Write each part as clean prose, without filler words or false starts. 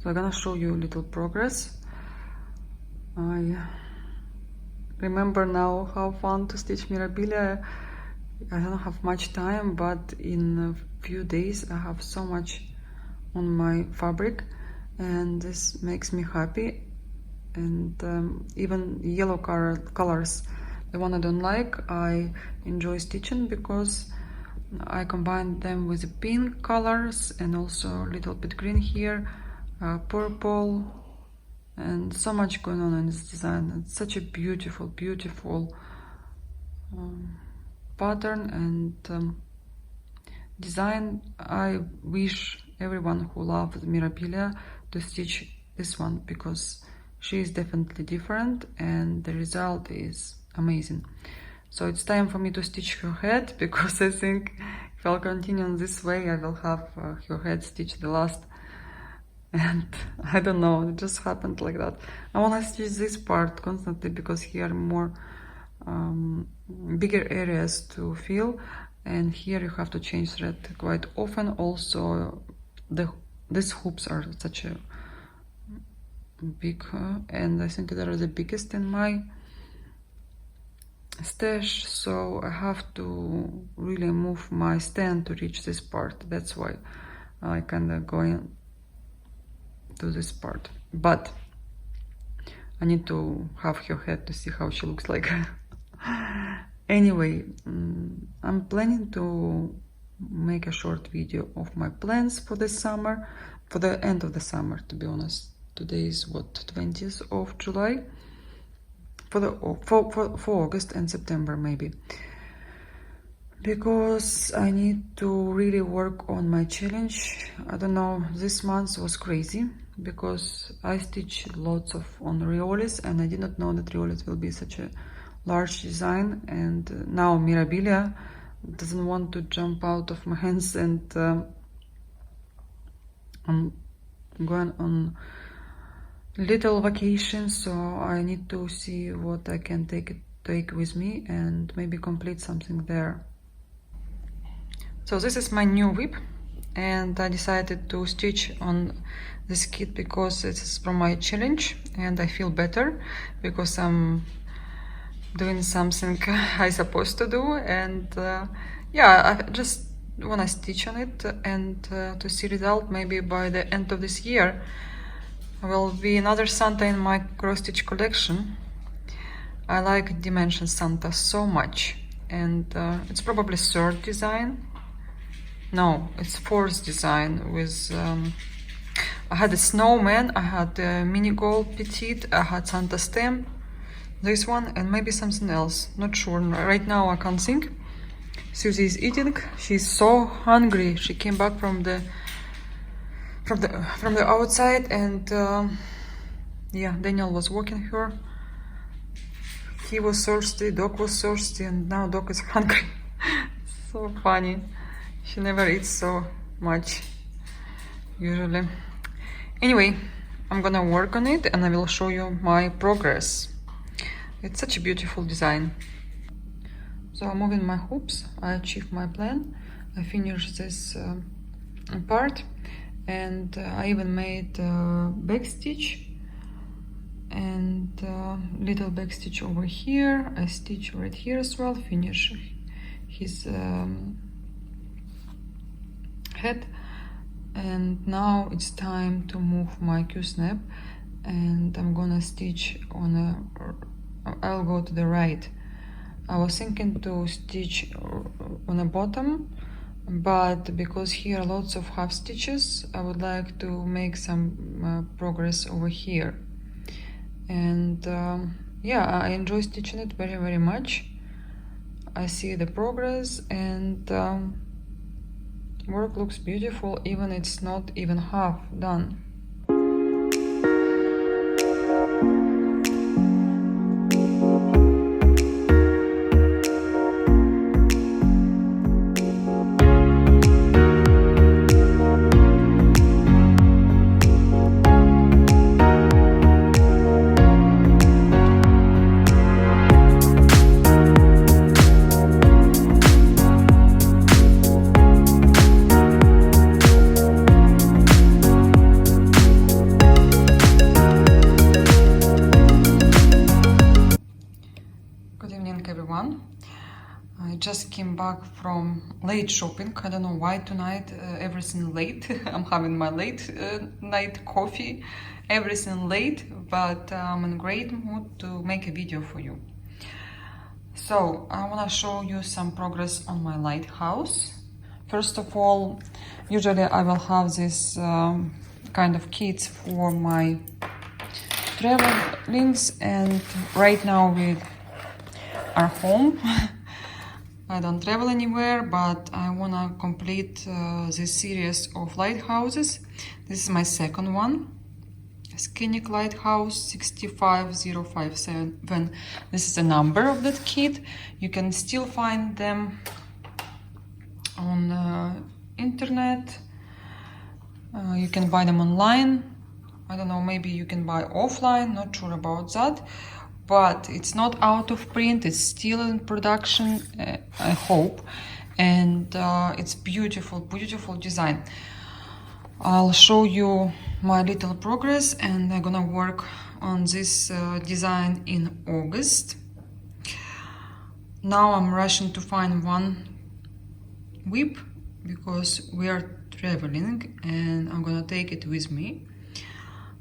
So I'm gonna show you a little progress. I remember now how fun to stitch Mirabilia. I don't have much time, but in a few days I have so much on my fabric, and this makes me happy. And even yellow colors, the one I don't like, I enjoy stitching because I combine them with the pink colors and also a little bit green here, purple, and so much going on in this design. It's such a beautiful pattern and design. I wish everyone who loves Mirabilia to stitch this one, because she is definitely different and the result is amazing. So it's time for me to stitch her head, because I think if I'll continue in this way I will have her head stitched the last, and I don't know, it just happened like that. I want to stitch this part constantly because here are more bigger areas to fill, and here you have to change thread quite often. Also these hoops are such a big, and I think they are the biggest in my stash, so I have to really move my stand to reach this part. That's why I kind of going to this part, but I need to have her head to see how she looks like. Anyway, I'm planning to make a short video of my plans for this summer, for the end of the summer, to be honest. Today is what, 20th of July, for August and September maybe, because I need to really work on my challenge. I don't know, this month was crazy because I stitched lots of on Riolis, and I did not know that Riolis will be such a large design, and now Mirabilia doesn't want to jump out of my hands, and I'm going on little vacation, so I need to see what I can take with me and maybe complete something there. So this is my new whip, and I decided to stitch on this kit because it's from my challenge, and I feel better because I'm doing something I supposed to do, and yeah, I just want to stitch on it and to see result maybe by the end of this year. Will be another Santa in my cross stitch collection. I like Dimension Santa so much, and it's probably third design. No, it's fourth design with I had a snowman, I had a mini gold petite, I had Santa stem, this one, and maybe something else, not sure right now, I can't think. Susie is eating, she's so hungry. She came back from the outside, and yeah, Daniel was walking her. He was thirsty, dog was thirsty, and now dog is hungry. So funny. She never eats so much usually. Anyway, I'm gonna work on it and I will show you my progress. It's such a beautiful design. So I'm moving my hoops. I achieved my plan. I finished this part, and I even made back stitch and little back stitch over here. I stitch right here as well, finish his head, and now it's time to move my Q-snap, and I'm gonna stitch on I'll go to the right. I was thinking to stitch on the bottom, but because here are lots of half stitches, I would like to make some progress over here. And yeah, I enjoy stitching it very much. I see the progress, and work looks beautiful, even it's not even half done. just came back from late shopping. I don't know why tonight everything late. I'm having my late night coffee, everything late, but I'm in great mood to make a video for you. So I want to show you some progress on my lighthouse. First of all, usually I will have this kind of kits for my travelings, and right now we are home. I don't travel anywhere, but I want to complete this series of lighthouses. This is my second one, Skinnick Lighthouse 65057. This is the number of that kit. You can still find them on internet. You can buy them online. I don't know, maybe you can buy offline, not sure about that. But it's not out of print, it's still in production, I hope. And it's beautiful, beautiful design. I'll show you my little progress, and I'm gonna work on this design in August. Now I'm rushing to find one WIP because we are traveling and I'm gonna take it with me.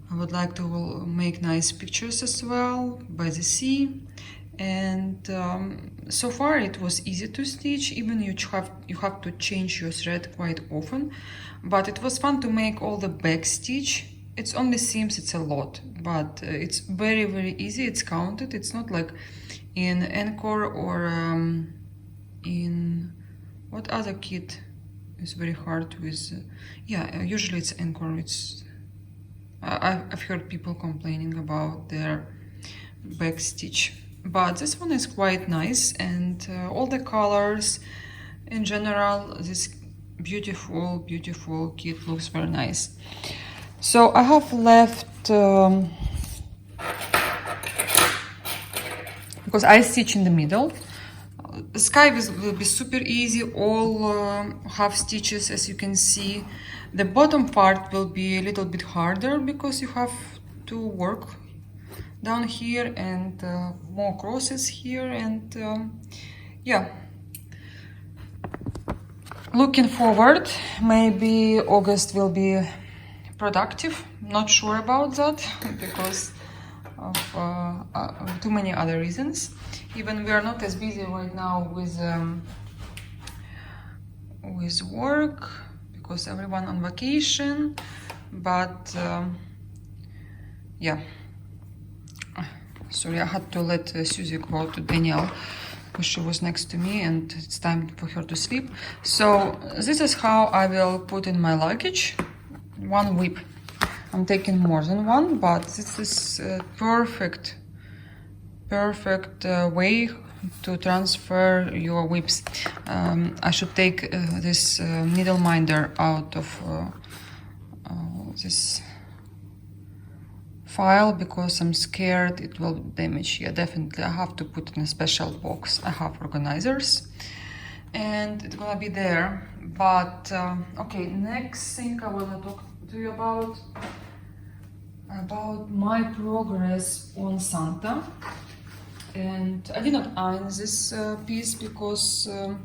I would like to make nice pictures as well by the sea, and so far it was easy to stitch. Even you have to change your thread quite often, but it was fun to make all the back stitch. It's only seams, it's a lot, but it's very, very easy. It's counted. It's not like in Anchor or in what other kit is very hard with. Yeah, usually it's Anchor. I've heard people complaining about their back stitch, but this one is quite nice, and all the colors in general, this beautiful, beautiful kit looks very nice. So I have left, because I stitch in the middle. The sky will be super easy, all half stitches, as you can see. The bottom part will be a little bit harder because you have to work down here and more crosses here, and yeah. Looking forward, maybe August will be productive. Not sure about that because of too many other reasons. Even we are not as busy right now with work because everyone on vacation, but yeah. Sorry, I had to let Susie go to Danielle because she was next to me and it's time for her to sleep. So this is how I will put in my luggage. One WIP. I'm taking more than one, but this is a perfect way to transfer your WIPs. I should take this needle minder out of this file because I'm scared it will damage. Yeah, definitely I have to put it in a special box. I have organizers and it's gonna be there. But okay, next thing I want to talk to you about my progress on Santa. And I did not iron this piece because you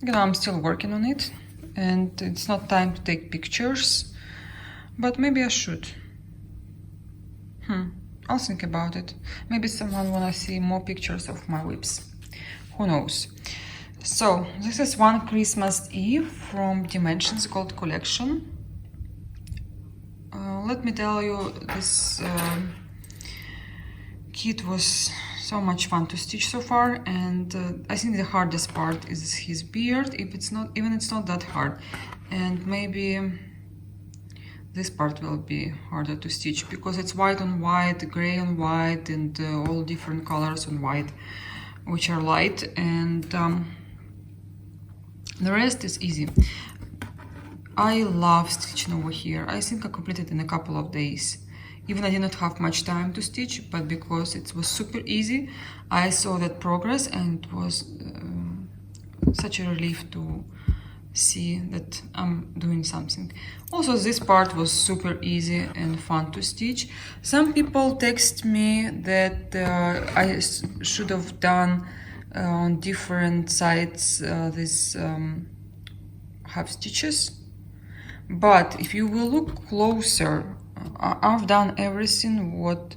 know, I'm still working on it and it's not time to take pictures, but maybe I should. I'll think about it. Maybe someone wanna see more pictures of my WIPs. Who knows? So this is one Christmas Eve from Dimensions Gold Collection. Let me tell you, this kit was so much fun to stitch so far, and I think the hardest part is his beard. If it's not, even it's not that hard, and maybe this part will be harder to stitch because it's white on white, gray on white, and all different colors on white, which are light, and the rest is easy. I love stitching over here. I think I completed in a couple of days. Even I did not have much time to stitch, but because it was super easy, I saw that progress, and it was such a relief to see that I'm doing something. Also, this part was super easy and fun to stitch. Some people text me that I should have done on different sides these half stitches. But if you will look closer, I've done everything what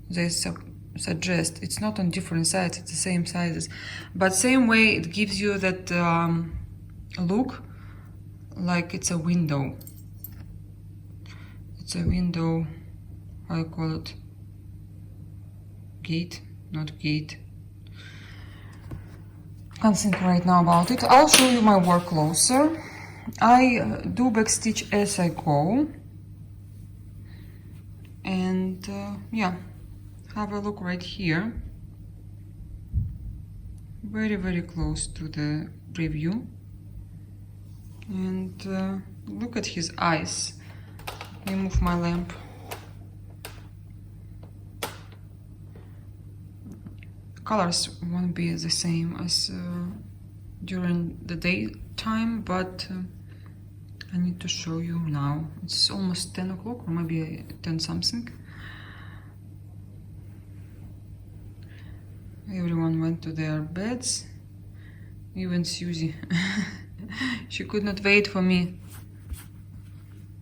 they suggest. It's not on different sides, it's the same sizes, but same way it gives you that look like it's a window. It's a window, how you call it? Gate? Not gate. Can't think right now about it. I'll show you my work closer. I do backstitch as I go. And yeah, have a look right here. Very, very close to the preview. And look at his eyes. Let me move my lamp. Colors won't be the same as during the daytime, but I need to show you now. It's almost 10 o'clock, or maybe 10 something. Everyone went to their beds, even Susie. She could not wait for me.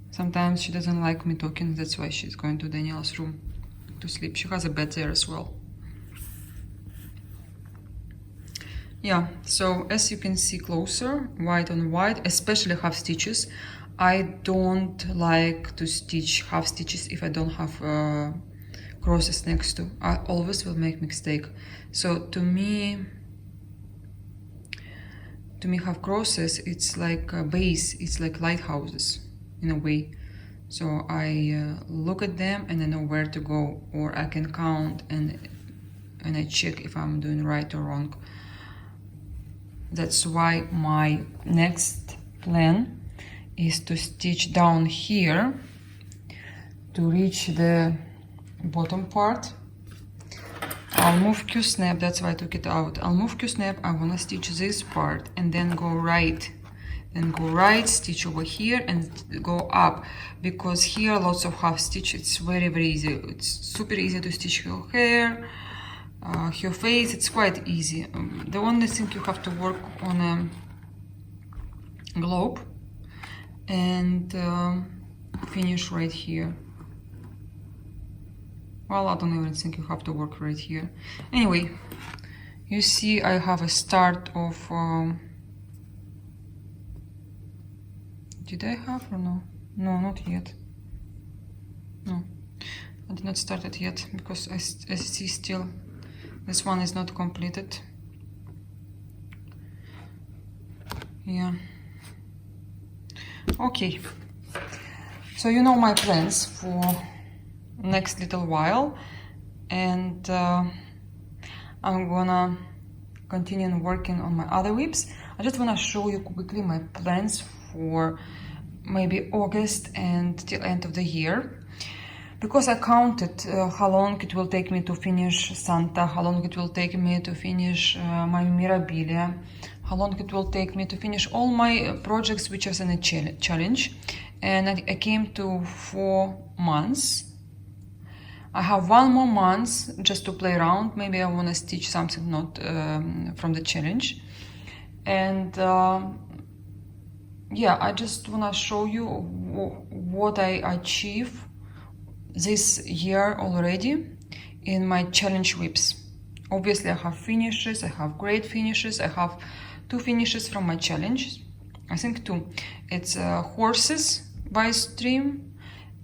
Sometimes she doesn't like me talking, that's why she's going to Danielle's room to sleep. She has a bed there as well. Yeah, so as you can see closer, white on white, especially half stitches. I don't like to stitch half stitches if I don't have crosses next to. I always will make mistake. So to me have crosses, it's like a base, it's like lighthouses in a way. So I look at them and I know where to go, or I can count and I check if I'm doing right or wrong. That's why my next plan is to stitch down here to reach the bottom part. I'll move Q-snap, that's why I took it out. I'll move Q-snap, I wanna stitch this part and then go right. Then go right, stitch over here and go up. Because here lots of half stitch, it's very, very easy. It's super easy to stitch your hair, your face, it's quite easy. The only thing you have to work on a globe and finish right here. Well, I don't even think you have to work right here. Anyway, you see I have a start of... did I have or no? No, not yet. No, I did not start it yet because I see still this one is not completed. Yeah. Okay. So you know my plans for next little while, and I'm gonna continue working on my other WIPs. I just wanna show you quickly my plans for maybe August and till end of the year, because I counted how long it will take me to finish Santa, how long it will take me to finish my Mirabilia, how long it will take me to finish all my projects which are in a challenge, and I came to 4 months. I have 1 more month just to play around. Maybe I want to stitch something not from the challenge. And yeah, I just want to show you what I achieved this year already in my challenge WIPs. Obviously, I have finishes, I have great finishes, I have 2 finishes from my challenge. I think 2. It's Horses by Stream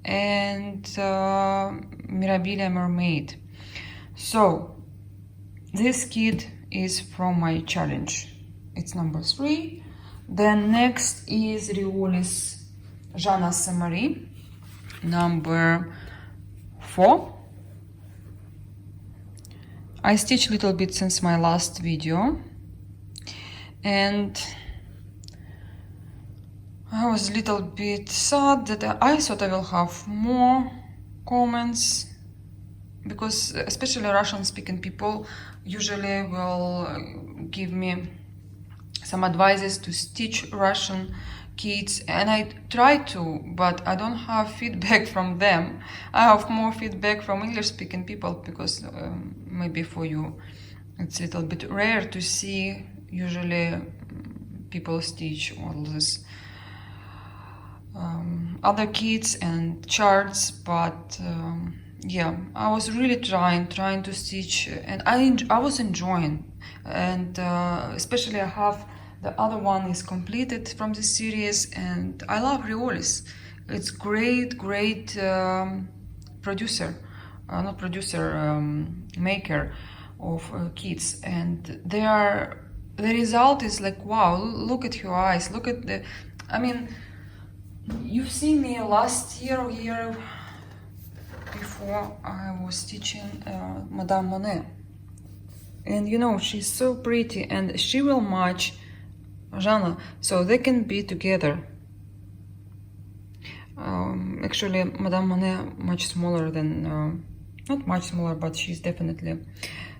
and Mirabilia Mermaid. So this kit is from my challenge. It's number 3. Then next is Rioli's Jana Samari, number 4. I stitched a little bit since my last video, and I was a little bit sad that I thought I will have more comments, because especially Russian-speaking people usually will give me some advices to stitch Russian kits, and I try to, but I don't have feedback from them. I have more feedback from English-speaking people, because maybe for you It's a little bit rare to see. Usually people stitch all this other kits and charts, but yeah, I was really trying to stitch, and I was enjoying, and especially I have the other one is completed from the series, and I love Riolis. It's great producer, not producer, maker of kits, and the result is like, wow, look at your eyes, look at the, I mean, you've seen me last year or year before, I was stitching Madame Monet, and you know, she's so pretty, and she will match Jana, so they can be together. Actually, Madame Monet much smaller than, not much smaller, but she's definitely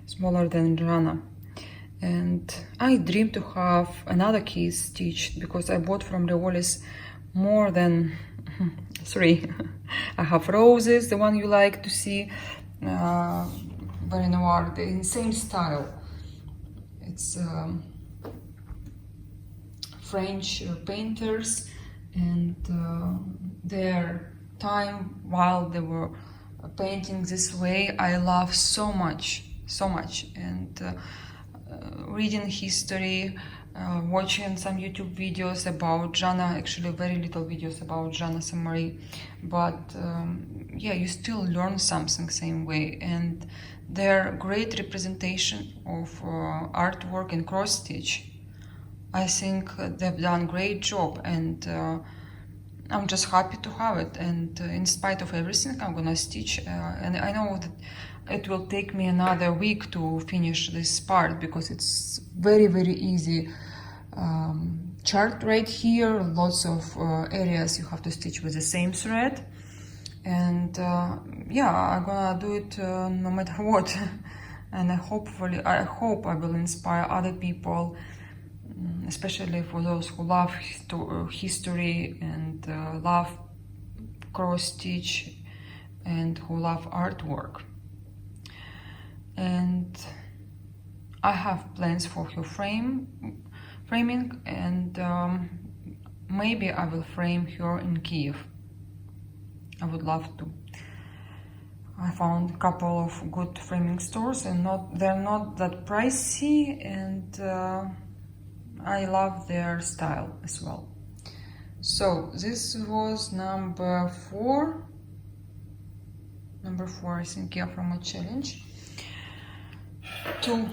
smaller than Jana. And I dream to have another kit stitched, because I bought from Riolis more than 3. I have roses, the one you like to see, very noir, the insane style. It's French painters, and their time while they were painting this way, I love so much, and reading history, watching some YouTube videos about Jana, actually very little videos about Jana Saint-Marie, but yeah, you still learn something same way, and their great representation of artwork and cross stitch. I think they've done great job, and I'm just happy to have it, and in spite of everything, I'm gonna stitch, and I know that it will take me another week to finish this part, because it's very easy chart right here, lots of areas you have to stitch with the same thread, and yeah, I'm gonna do it no matter what, and I hope I will inspire other people, especially for those who love history and love cross stitch and who love artwork. And I have plans for her framing, and maybe I will frame her in Kiev. I would love to. I found a couple of good framing stores, and they're not that pricey, and I love their style as well. So this was number 4. Number 4, I think, yeah, from a challenge. 2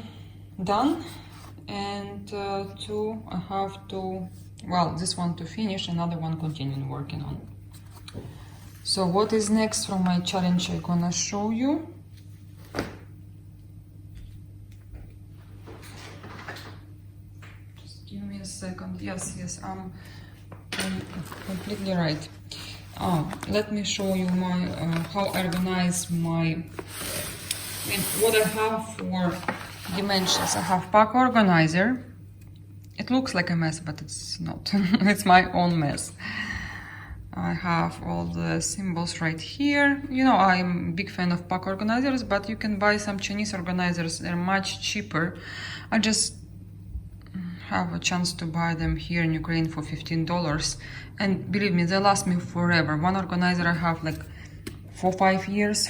done, and 2 I have to, well, this one to finish, another one continue working on. So what is next from my challenge I'm gonna show you. Give me a second. Yes, I'm completely right. Let me show you my how I organize my, what I have for dimensions. I have pack organizer. It looks like a mess, but it's not. It's my own mess. I have all the symbols right here. You know, I'm a big fan of pack organizers, but you can buy some Chinese organizers. They're much cheaper. I just have a chance to buy them here in Ukraine for $15, and believe me, they last me forever. One organizer I have like for 5 years.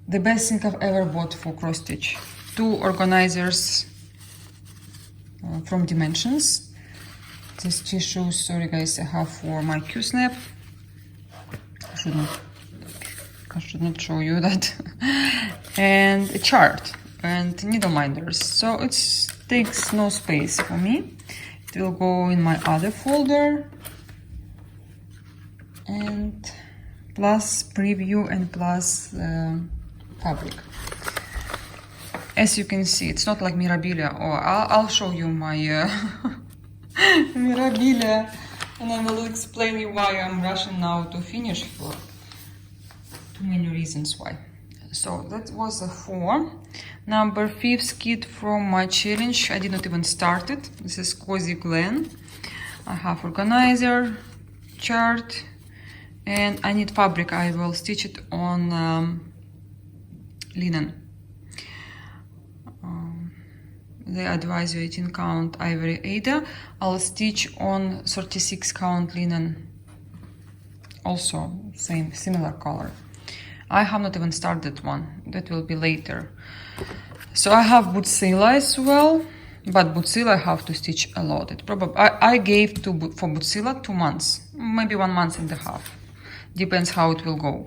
The best thing I've ever bought for cross stitch. 2 organizers from Dimensions. These tissues, sorry guys, I have for my Q-snap. I should not show you that. And a chart and needle minders. So it takes no space for me. It will go in my other folder. And plus preview and plus fabric. As you can see, it's not like Mirabilia. Or I'll show you my Mirabilia, and I will explain you why I'm rushing now to finish, for too many reasons why. So that was a 4. Number 5th kit from my challenge. I did not even start it. This is Cozy Glen. I have organizer, chart, and I need fabric. I will stitch it on linen. they advise you 18 count ivory Ada. I'll stitch on 36 count linen, also similar color. I have not even started one, that will be later. So I have Butsila as well, but Butsila I have to stitch a lot. I gave for Butsila 2 months, maybe 1 month and a half, depends how it will go.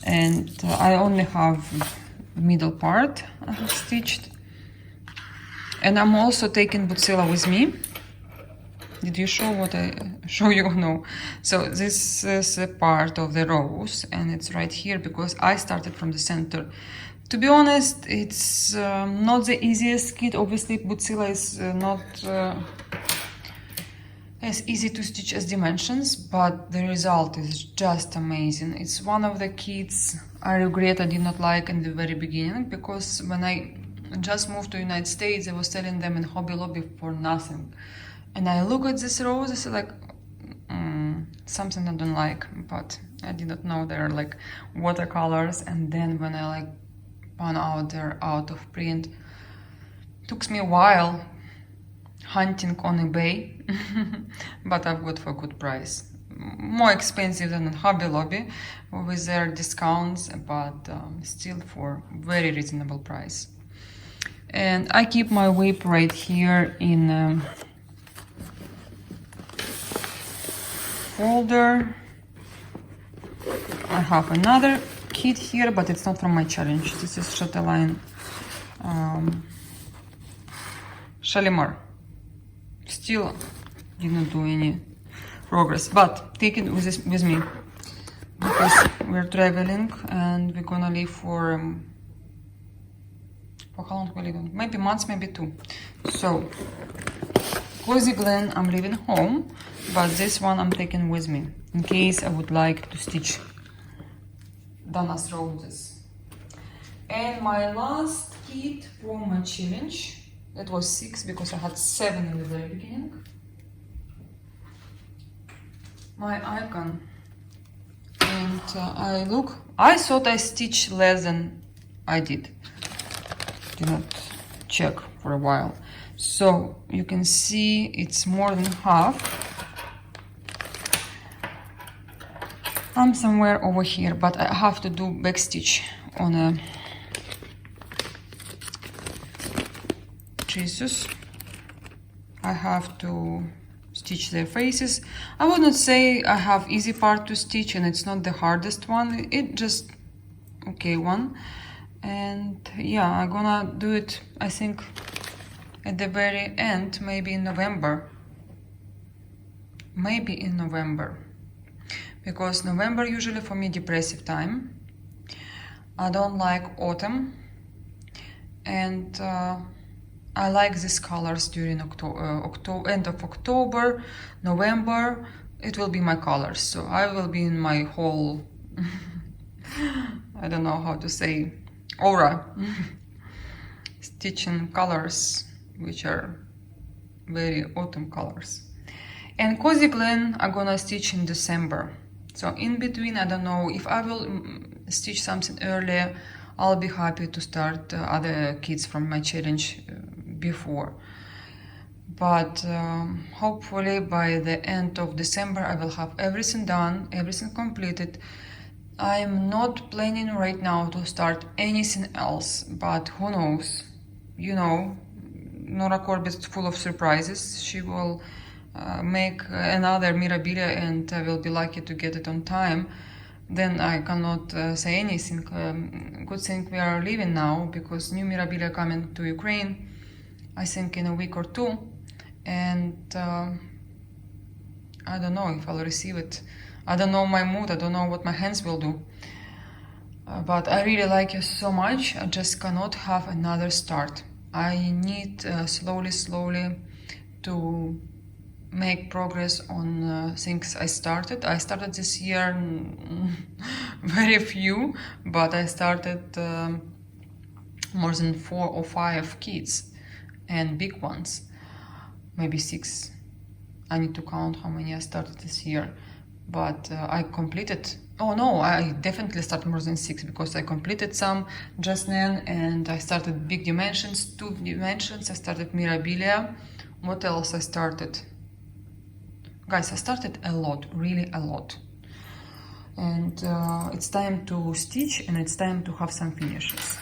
And I only have middle part I have stitched. And I'm also taking Butsila with me. Did you show what I show you? No. So this is a part of the rose, and it's right here because I started from the center. To be honest, it's not the easiest kit. Obviously, Butsila is not as easy to stitch as Dimensions, but the result is just amazing. It's one of the kits I regret I did not like in the very beginning, because when I just moved to United States, I was selling them in Hobby Lobby for nothing. And I look at this rose, I say like, something I don't like, but I did not know they're like watercolors. And then when I like found out they're out of print, took me a while hunting on eBay, but I've got for a good price. More expensive than in Hobby Lobby with their discounts, but still for very reasonable price. And I keep my WIP right here in folder. I have another kit here, but it's not from my challenge. This is Chatelaine Shalimar. Still didn't do any progress, but take it with me because we're traveling and we're gonna leave for how long will we leave? Maybe months, maybe 2. So Cozy Glen I'm leaving home, but this one I'm taking with me in case I would like to stitch Dana's roses. And my last kit from my challenge, that was 6 because I had 7 in the very beginning. My icon. And I thought I stitched less than I did. Did not check for a while. So you can see it's more than half. I'm somewhere over here, but I have to do backstitch on a Jesus. I have to stitch their faces. I would not say I have easy part to stitch, and it's not the hardest one. It just okay one. And yeah, I'm gonna do it, I think, at the very end, maybe in November. Maybe in November. Because November usually for me depressive time. I don't like autumn. And I like these colors during end of October, November. It will be my colors. So I will be in my whole, I don't know how to say, aura. Stitching colors, which are very autumn colors. And Cozy Glen I'm gonna stitch in December. So in between, I don't know if I will stitch something earlier. I'll be happy to start other kits from my challenge before. But hopefully by the end of December I will have everything done, everything completed. I am not planning right now to start anything else, but who knows? You know, Nora Corbett is full of surprises. She will make another Mirabilia and I will be lucky to get it on time. Then I cannot say anything. Good thing we are leaving now because new Mirabilia coming to Ukraine, I think in a week or 2. And I don't know if I'll receive it. I don't know my mood, I don't know what my hands will do. But I really like you so much, I just cannot have another start. I need slowly to make progress on things I started. I started this year very few, but I started more than 4 or 5 kits and big ones, maybe 6. I need to count how many I started this year. but I completed, oh no, I definitely started more than 6 because I completed some Just Nan and I started big dimensions, 2 dimensions, I started Mirabilia. What else I started? Guys, I started a lot, really a lot. And it's time to stitch and it's time to have some finishes.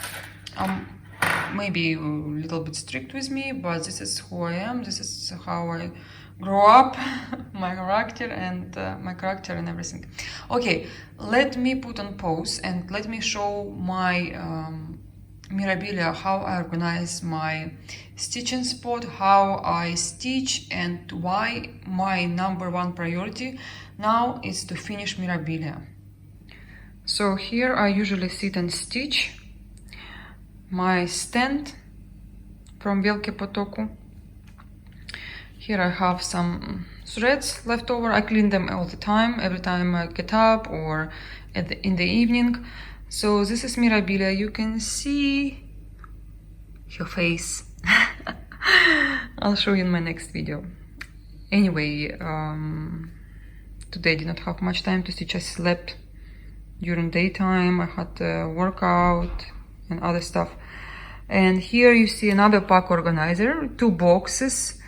Maybe a little bit strict with me, but this is who I am, this is how I grow up, my character and everything. Okay, let me put on pause and let me show my Mirabilia, how I organize my stitching spot, how I stitch, and why my #1 priority now is to finish Mirabilia. So here I usually sit and stitch my stand from Velke Potoku. Here I have some threads left over. I clean them all the time, every time I get up or in the evening. So this is Mirabilia. You can see her face. I'll show you in my next video. Anyway, today I did not have much time to stitch. I slept during daytime. I had a workout and other stuff. And here you see another pack organizer, 2 boxes.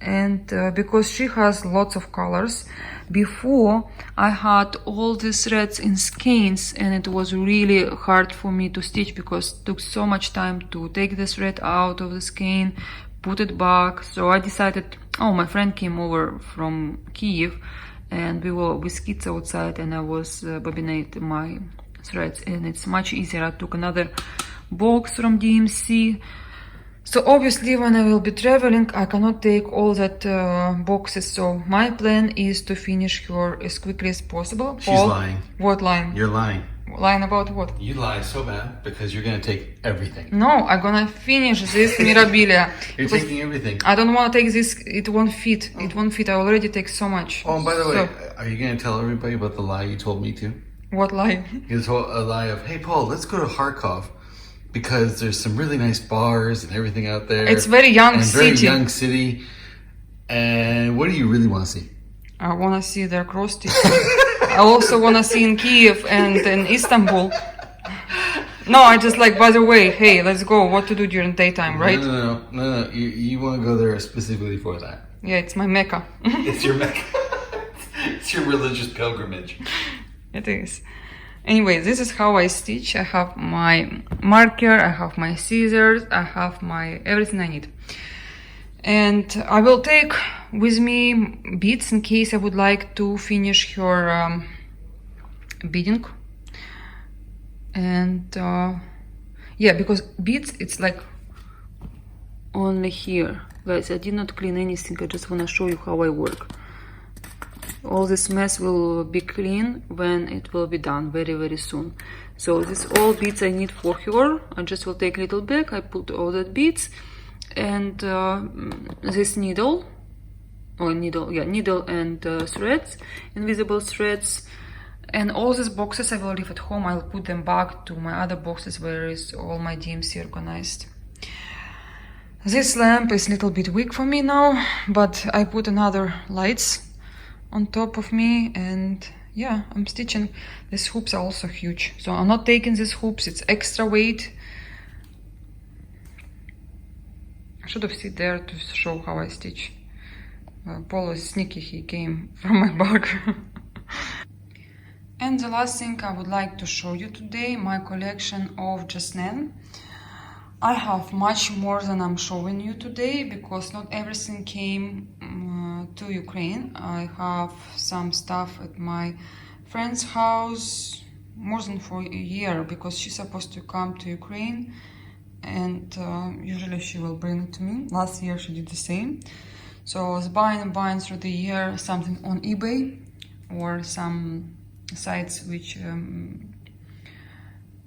And because she has lots of colors, before I had all these threads in skeins and it was really hard for me to stitch because it took so much time to take the thread out of the skein, put it back. So I decided, oh, my friend came over from Kiev and we were with kids outside and I was bobinating my threads and it's much easier. I took another box from DMC. So obviously when I will be traveling, I cannot take all that boxes. So my plan is to finish her as quickly as possible. She's Paul, lying. what lying? You're lying. Lying about what? You lie so bad because you're going to take everything. No, I'm gonna finish this Mirabilia. You're taking everything. I don't want to take this, it won't fit. It won't fit, I already take so much. Oh, and by the way, are you going to tell everybody about the lie you told me too? What lie? You told a lie of, hey Paul, let's go to Kharkov because there's some really nice bars and everything out there. It's very young city. Very young city. And what do you really want to see? I want to see their cross stitching. I also want to see in Kiev and in Istanbul. No, I just like, by the way, hey, let's go. What to do during daytime, right? No. You want to go there specifically for that. Yeah, it's my Mecca. It's your Mecca. It's your religious pilgrimage. It is. Anyway, this is how I stitch. I have my marker, I have my scissors, I have my everything I need. And I will take with me beads in case I would like to finish her beading. And yeah, because beads, it's like only here. Guys, I did not clean anything, I just want to show you how I work. All this mess will be clean when it will be done very soon. So this all beads I need for her. I just will take a little bag, I put all that beads and this needle and threads, invisible threads, and all these boxes I will leave at home. I'll put them back to my other boxes where is all my DMC organized. This lamp is a little bit weak for me now, but I put another lights on top of me and yeah, I'm stitching. These hoops are also huge, so I'm not taking these hoops, it's extra weight. I should have sit there to show how I stitch. Paul is sneaky, he came from my bag. And the last thing I would like to show you today, my collection of Just Nan. I have much more than I'm showing you today because not everything came to Ukraine. I have some stuff at my friend's house more than for a year because she's supposed to come to Ukraine and usually she will bring it to me. Last year she did the same. So I was buying and buying through the year something on eBay or some sites which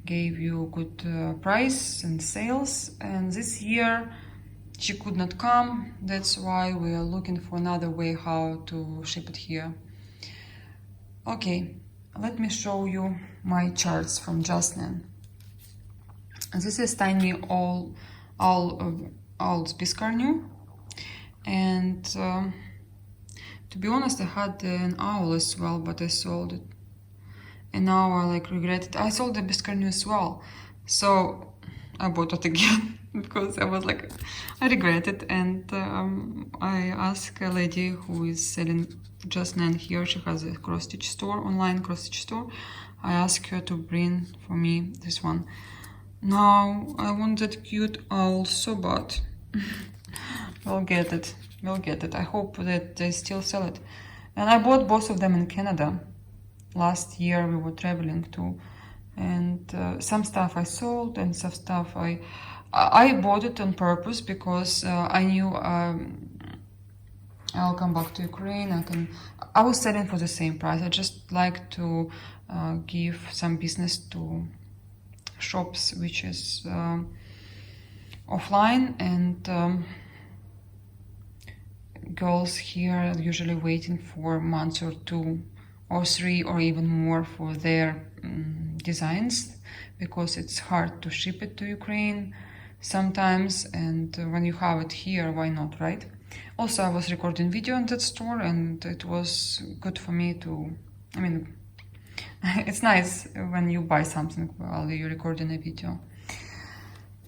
gave you good price and sales, and this year she could not come. That's why we are looking for another way how to ship it here. Okay, let me show you my charts from Just Nan. This is tiny all Biscarnu, and To be honest, I had an owl as well, but I sold it. And now I like regret it. I sold the biscarnu as well. So I bought it again because I was like, I regret it. And I asked a lady who is selling Just Nan here. She has a cross-stitch store, online cross-stitch store. I asked her to bring for me this one. Now I want that cute owl so bad. We'll get it. We'll get it. I hope that they still sell it. And I bought both of them in Canada. Last year we were traveling too. And some stuff I sold and some stuff I bought it on purpose because I knew I'll come back to Ukraine. I was selling for the same price. I just like to give some business to shops which is offline, and girls here are usually waiting for months or 2 or 3 or even more for their designs, because it's hard to ship it to Ukraine sometimes, and when you have it here, why not, right? Also, I was recording video on that store, and it was good for me to, I mean, it's nice when you buy something while you're recording a video.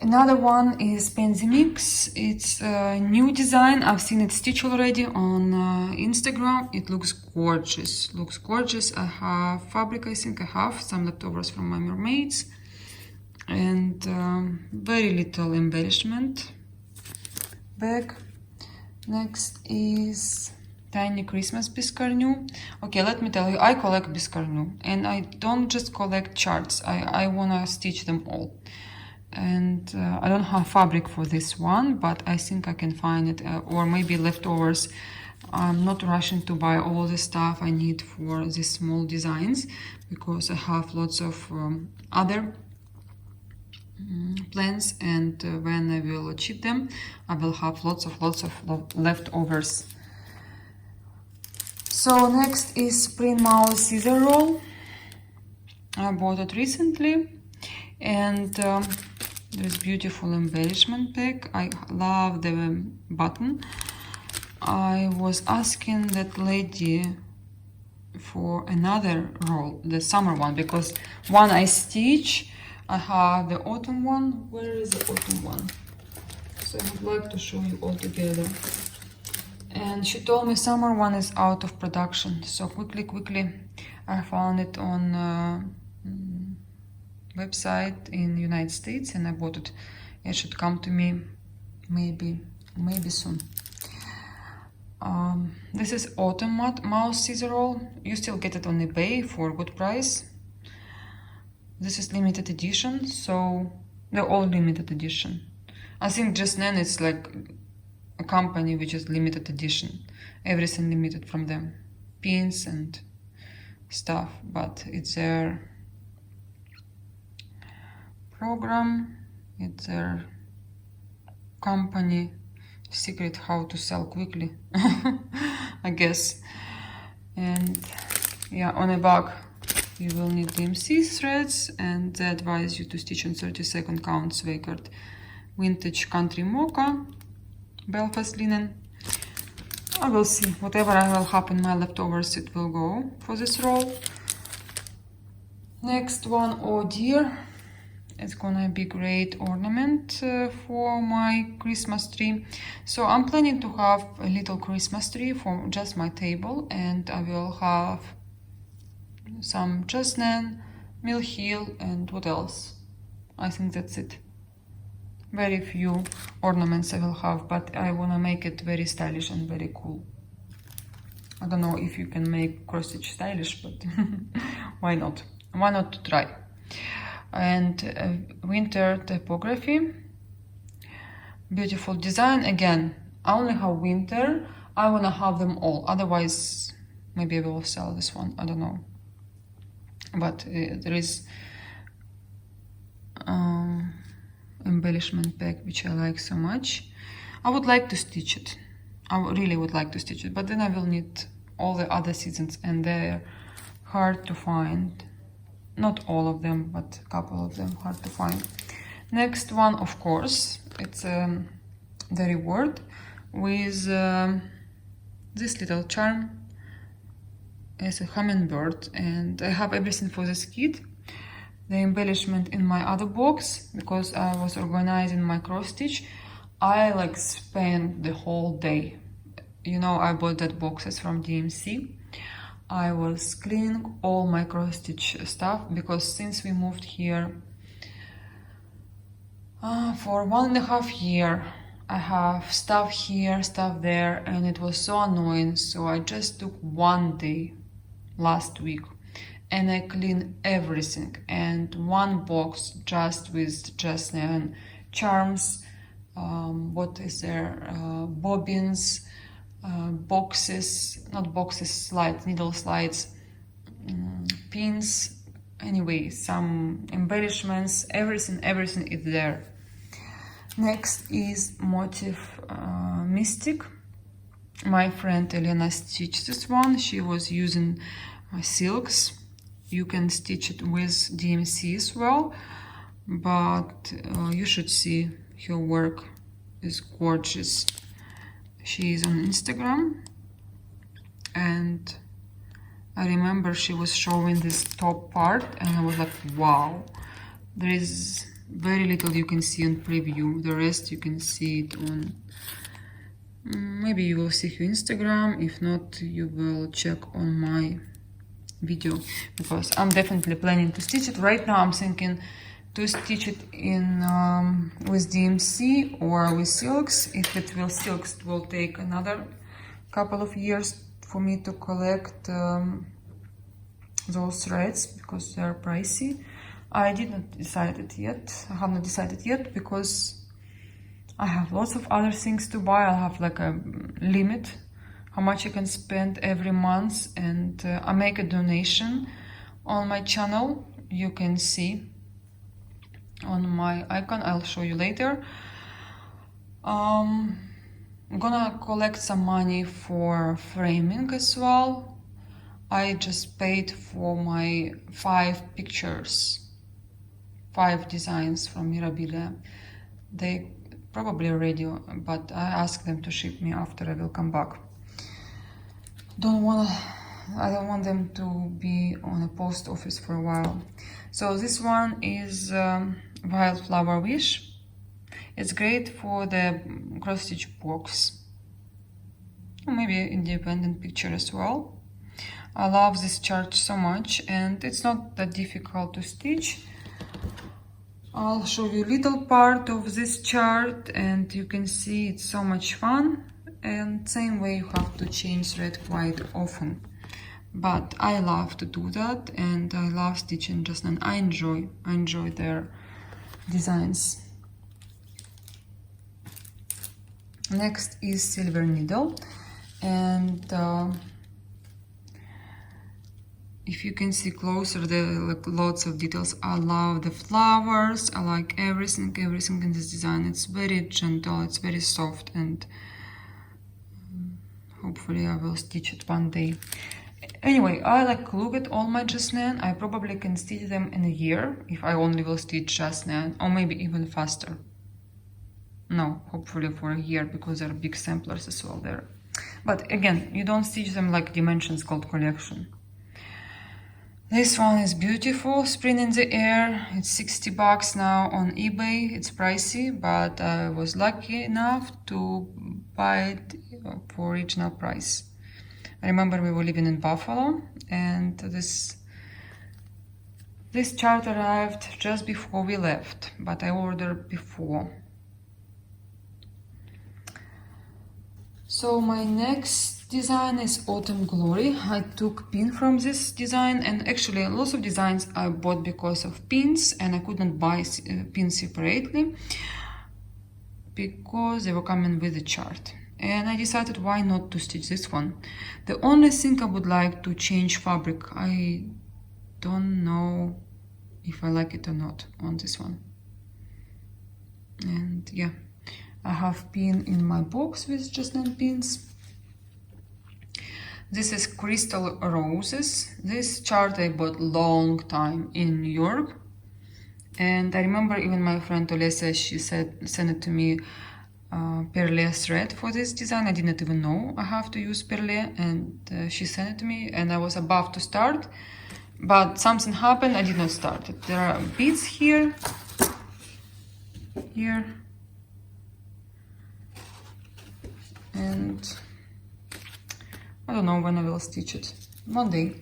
Another one is Pansy Mix. It's a new design. I've seen it stitched already on Instagram. It looks gorgeous. Looks gorgeous. I have fabric. I think I have some leftovers from my mermaids, and very little embellishment. Bag. Next is tiny Christmas biscarnu. Okay, let me tell you, I collect biscarnu, and I don't just collect charts. I wanna stitch them all. And I don't have fabric for this one, but I think I can find it, or maybe leftovers. I'm not rushing to buy all the stuff I need for these small designs, because I have lots of other plans, and when I will achieve them, I will have lots of leftovers. So next is Spring Mouse Scissor Roll. I bought it recently, and there's beautiful embellishment pack. I love the button. I was asking that lady for another roll, the summer one, because one I stitch. I have the autumn one. Where is the autumn one? So I would like to show you all together. And she told me summer one is out of production. So quickly, I found it on website in United States, and I bought it. It should come to me maybe soon. This is Autumn Mouse Scissor Roll. You still get it on eBay for a good price. This is limited edition, so they're all limited edition. I think Just Nan is like a company which is limited edition. Everything limited from them. Pins and stuff, but it's their program, it's their company secret how to sell quickly, I guess. And yeah, on the back you will need DMC threads, and they advise you to stitch on 32nd count Swagard vintage country mocha Belfast linen. I will see, whatever I will have in my leftovers, it will go for this roll. Next one, oh dear, it's gonna be great ornament for my Christmas tree. So I'm planning to have a little Christmas tree for just my table, and I will have some Just Nan, Mill Hill, and what else? I think that's it. Very few ornaments I will have, but I wanna make it very stylish and very cool. I don't know if you can make cross stitch stylish, but why not? Why not to try? And winter typography, beautiful design. Again, I only have winter. I want to have them all, otherwise maybe I will sell this one, I don't know. But there is embellishment pack which I like so much. I would like to stitch it. I really would like to stitch it, but then I will need all the other seasons, and they're hard to find. Not all of them, but a couple of them hard to find. Next one, of course, it's the reward with This little charm is a hummingbird, and I have everything for this kit. The embellishment in my other box, because I was organizing my cross stitch. I like spent the whole day. You know, I bought that boxes from DMC. I was cleaning all my cross stitch stuff, because since we moved here for 1.5 years, I have stuff here, stuff there, and it was so annoying. So I just took one day last week and I cleaned everything, and one box just with Just Nan charms, what is there, bobbins, boxes, not boxes, slides, needle slides, pins, anyway, some embellishments, everything is there. Next is motif Mystic. My friend Elena stitched this one. She was using silks. You can stitch it with DMC as well, but you should see her work is gorgeous. She is on Instagram, and I remember she was showing this top part and I was like, wow. There is very little you can see on preview. The rest you can see it on, maybe you will see her Instagram. If not, you will check on my video, because I'm definitely planning to stitch it. Right now I'm thinking to stitch it in with DMC or with silks. If it will silks, it will take another couple of years for me to collect those threads, because they're pricey. I didn't decide it yet. I have not decided yet, because I have lots of other things to buy. I'll have like a limit how much I can spend every month, and I make a donation on my channel. You can see on my icon, I'll show you later. I'm gonna collect some money for framing as well. I just paid for my 5 pictures, 5 designs from Mirabilia. They probably ready, but I asked them to ship me after I will come back. I don't want them to be on a post office for a while. So this one is Wildflower Wish. It's great for the cross stitch box, or maybe independent picture as well. I love this chart so much, and it's not that difficult to stitch. I'll show you a little part of this chart, and you can see it's so much fun. And same way, you have to change thread quite often, but I love to do that, and I love stitching Just Nan. I enjoy their designs. Next is Silver Needle, and if you can see closer, there are like lots of details. I love the flowers. I like everything in this design. It's very gentle, it's very soft, and hopefully I will stitch it one day. Anyway, I like look at all my Just Nan. I probably can stitch them in a year if I only will stitch Just Nan, or maybe even faster. No, hopefully for a year, because there are big samplers as well there. But again, you don't stitch them like Dimensions Gold Collection. This one is beautiful, Spring in the Air. It's $60 now on eBay. It's pricey, but I was lucky enough to buy it for original price. I remember we were living in Buffalo, and this chart arrived just before we left, but I ordered before. So my next design is Autumn Glory. I took pin from this design, and actually lots of designs I bought because of pins, and I couldn't buy pins separately because they were coming with the chart. And I decided why not to stitch this one. The only thing I would like to change fabric. I don't know if I like it or not on this one. And yeah, I have pin in my box with Just Nan pins. This is Crystal Roses. This chart I bought long time in New York. And I remember even my friend Olesa, she sent it to me perle thread for this design. I didn't even know I have to use perle, and she sent it to me, and I was about to start, but something happened. I did not start it. There are beads here, and I don't know when I will stitch it. One day.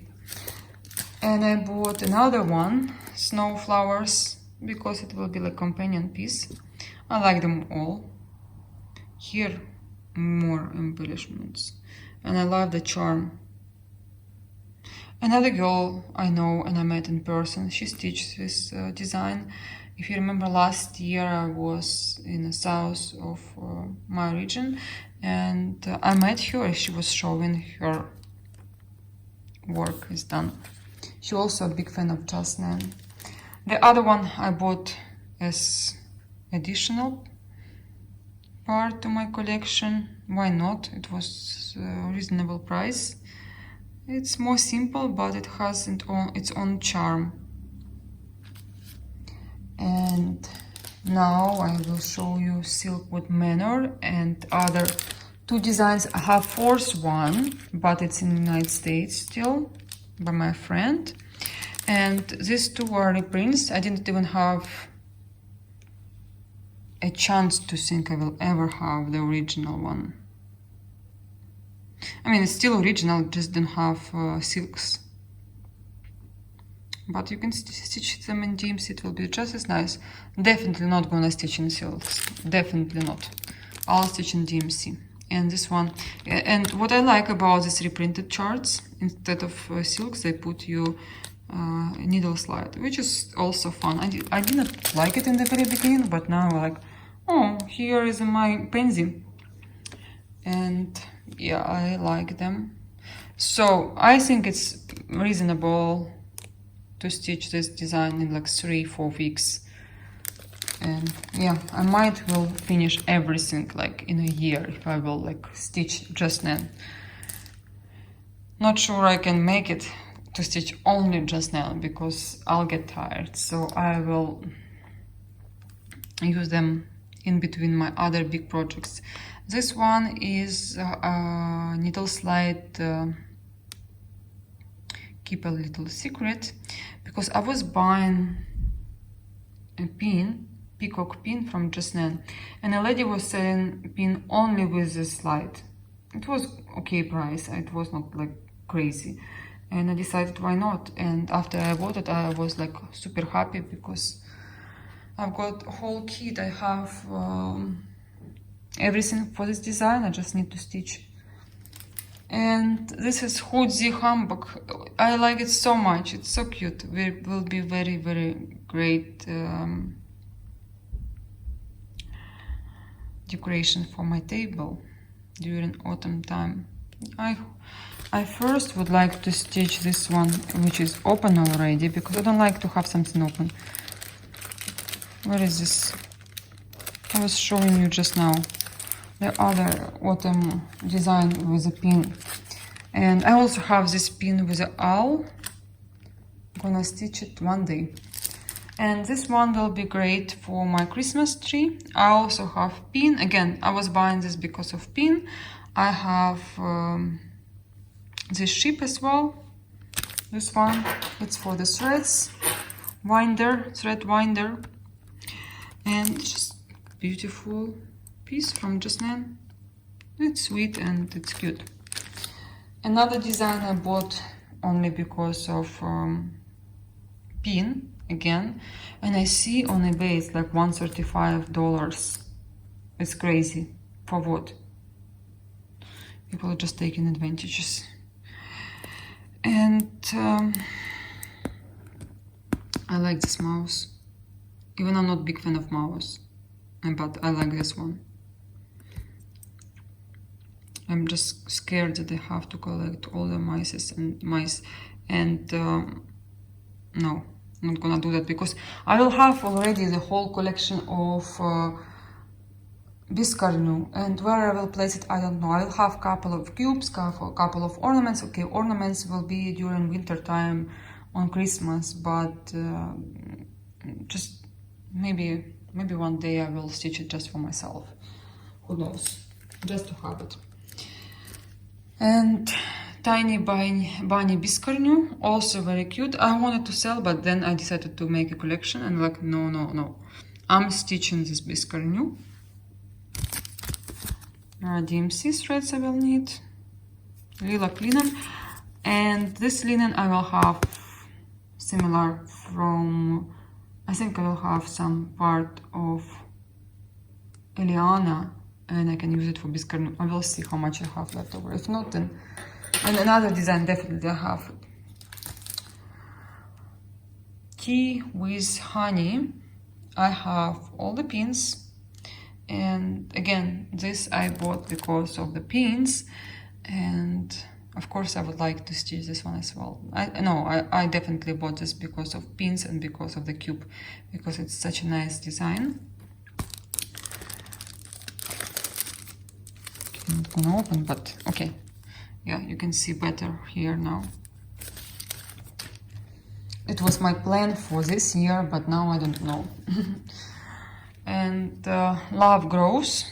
And I bought another one, snow flowers, because it will be like companion piece. I like them all. Here, more embellishments. And I love the charm. Another girl I know and I met in person, she stitched this design. If you remember, last year I was in the south of my region, and I met her. She was showing her work is done. She also a big fan of Just Nan. The other one I bought as additional part to my collection. Why not? It was a reasonable price. It's more simple, but it has its own charm. And now I will show you Silkwood Manor and other two designs. I have fourth one, but it's in the United States still, by my friend. And these two are reprints. I didn't even have a chance to think I will ever have the original one. I mean, it's still original, just don't have silks. But you can stitch them in DMC, it will be just as nice. Definitely not gonna stitch in silks, definitely not. I'll stitch in DMC. And this one, and what I like about these reprinted charts, instead of silks, they put you needle slide, which is also fun. I didn't like it in the very beginning, but now I'm like, oh, here is my pansy. And yeah, I like them. So I think it's reasonable to stitch this design in like 3-4 weeks. And yeah, I might will finish everything like in a year if I will like stitch Just Nan. Not sure I can make it to stitch only Just Nan because I'll get tired. So I will use them in between my other big projects. This one is needle slide. Keep a little secret, because I was buying a pin, peacock pin from Just Nan, and a lady was selling pin only with the slide. It was okay price, it was not like crazy, and I decided why not. And after I bought it, I was like super happy because I've got a whole kit. I have everything for this design. I just need to stitch. And this is Hoodie Humbug. I like it so much. It's so cute. It will be very, very great decoration for my table during autumn time. I first would like to stitch this one, which is open already, because I don't like to have something open. Where is this? I was showing you just now the other autumn design with a pin, and I also have this pin with an owl. I'm gonna stitch it one day, and this one will be great for my Christmas tree. I also have pin. Again, I was buying this because of pin. I have this ship as well. This one, it's for the threads winder, thread winder, and just beautiful piece from Just Nan. It's sweet and it's cute. Another design I bought only because of pin again, and I see on eBay it's like $135. It's crazy. For what? People are just taking advantages. And I like this mouse. Even I'm not a big fan of mouse, but I like this one. I'm just scared that I have to collect all the mice, and no, I'm not gonna do that, because I will have already the whole collection of Biscarnu, and where I will place it, I don't know. I will have a couple of cubes, couple of ornaments. Okay, ornaments will be during winter time on Christmas, but just maybe one day I will stitch it just for myself. who knows, just to have it. And tiny bunny biscarnu, also very cute. I wanted to sell, but then I decided to make a collection and like, no. I'm stitching this biscarnu. DMC threads I will need. Lilac linen. And this linen I will have similar from, I think I will have some part of Eliana and I can use it for biscarnu. I will see how much I have left over. If not, then and another design definitely I have. Tea with honey. I have all the pins, and again this I bought because of the pins, and of course I would like to stitch this one as well. I definitely bought this because of pins and because of the cube, because it's such a nice design. Not gonna open, but okay, yeah, you can see better here now. It was my plan for this year, but now I don't know. And Love Grows,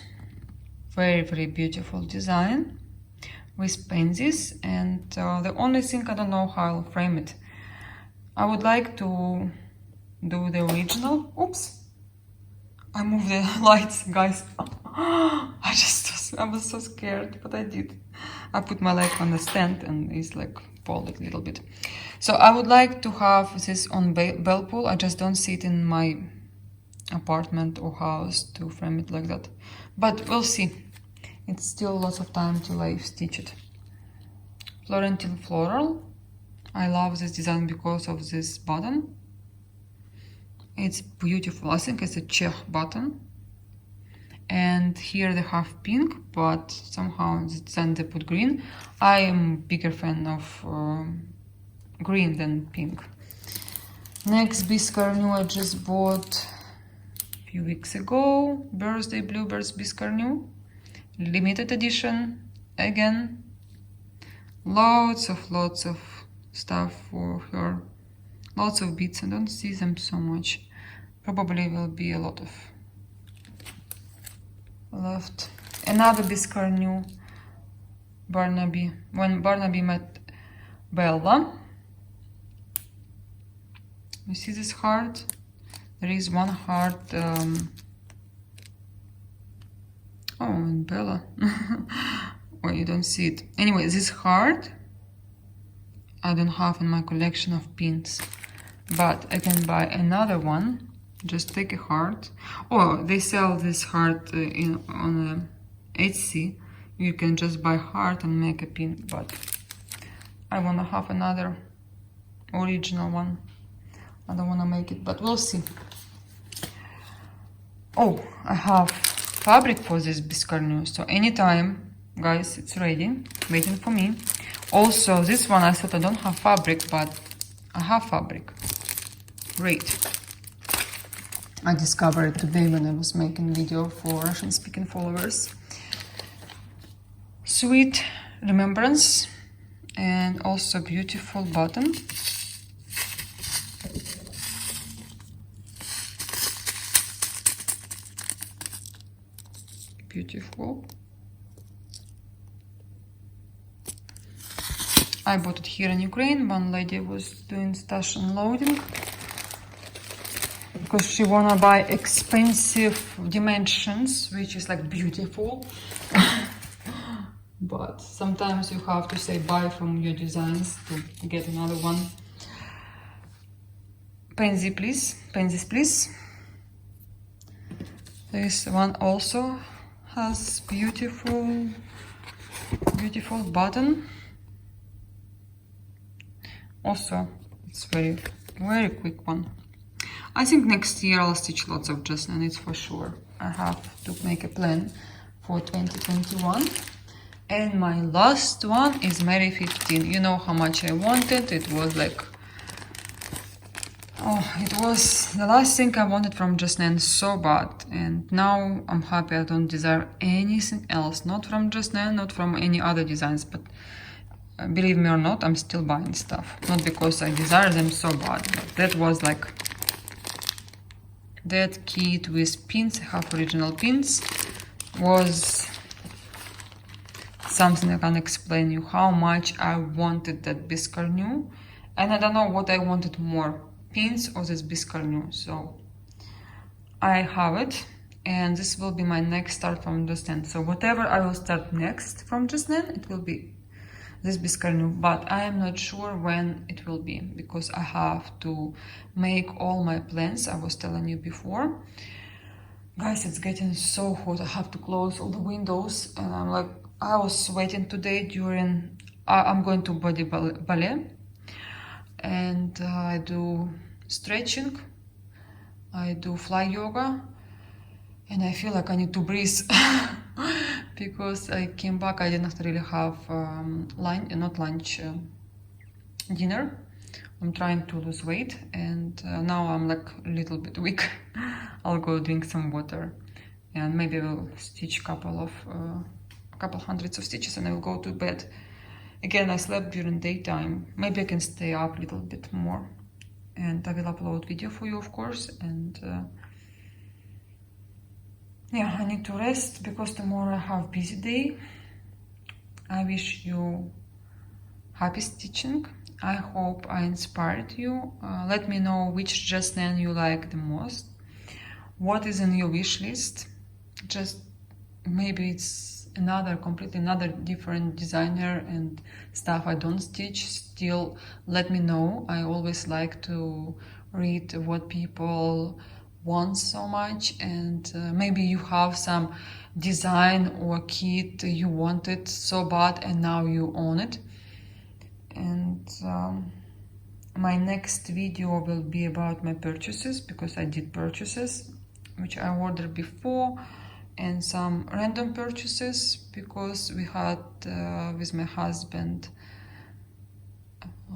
very beautiful design with pansies, and the only thing I don't know how I'll frame it. I would like to do the original. Oops, I moved the lights, guys. I was so scared, but I did. I put my leg on the stand and it's like folded a little bit. So I would like to have this on bell pull. I just don't see it in my apartment or house to frame it like that. But we'll see. It's still lots of time till I stitch it. Florentine Floral. I love this design because of this button. It's beautiful. I think it's a Czech button. And here they have pink, but somehow then they put green. I am a bigger fan of green than pink. Next biscarnu I just bought a few weeks ago. Birthday Bluebirds biscarnu, limited edition again. Lots of stuff for her. Lots of beads. I don't see them so much. Probably will be a lot of left. Another biscarnu, Barnaby. When Barnaby met Bella. You see this heart? There is one heart. Oh, and Bella. Oh, you don't see it. Anyway, this heart I don't have in my collection of pins, but I can buy another one. Just take a heart. Oh, they sell this heart on Etsy. You can just buy heart and make a pin, but I want to have another original one. I don't want to make it, but we'll see. Oh, I have fabric for this biscarnu, so anytime, guys, it's ready, waiting for me. Also, this one I thought I don't have fabric, but I have fabric. Great. I discovered it today when I was making video for Russian-speaking followers. Sweet Remembrance, and also beautiful button. Beautiful. I bought it here in Ukraine. One lady was doing stash unloading because she wanna buy expensive dimensions, which is like beautiful. But sometimes you have to say bye from your designs to get another one. Pansy, please. Pansies, please. This one also has beautiful button. Also, it's very quick one. I think next year I'll stitch lots of Just Nan, it's for sure. I have to make a plan for 2021. And my last one is Mary 15. You know how much I wanted. It was like, oh, it was the last thing I wanted from Just Nan so bad. And now I'm happy I don't desire anything else. Not from Just Nan, not from any other designs. But believe me or not, I'm still buying stuff. Not because I desire them so bad. But that was like that kit with pins. I have original pins. was something I can't explain you, how much I wanted that biscarnu, and I don't know what I wanted more, pins or this biscarnu. So I have it, and this will be my next start from Just Nan. So whatever I will start next from Just Nan, it will be this biscarnu, but I am not sure when it will be, because I have to make all my plans I was telling you before. Guys, it's getting so hot. I have to close all the windows, and I'm like, I was sweating today during, I'm going to body ballet, and I do stretching, I do fly yoga, and I feel like I need to breathe because I came back, I didn't really have dinner. I'm trying to lose weight, and now I'm like a little bit weak. I'll go drink some water, and maybe I'll stitch a couple hundreds of stitches, and I will go to bed. Again, I slept during daytime. Maybe I can stay up a little bit more, and I will upload video for you, of course. And yeah, I need to rest because tomorrow I have busy day. I wish you happy stitching. I hope I inspired you. Let me know which Just Nan you like the most. What is in your wish list? Just maybe it's completely another different designer and stuff I don't stitch. Still, let me know. I always like to read what people want so much, and maybe you have some design or kit you wanted so bad and now you own it. And my next video will be about my purchases, because I did purchases which I ordered before, and some random purchases because we had with my husband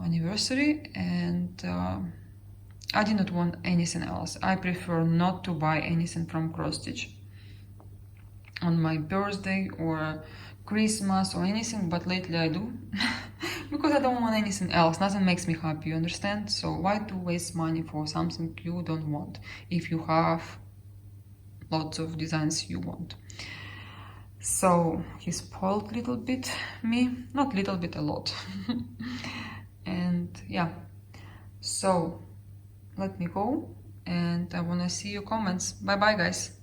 anniversary, and I did not want anything else. I prefer not to buy anything from cross stitch on my birthday or Christmas or anything, but lately I do because I don't want anything else. Nothing makes me happy, you understand? So why to waste money for something you don't want if you have lots of designs you want? So he spoiled a little bit me, not little bit, a lot. And yeah, so let me go, and I want to see your comments. Bye bye, guys.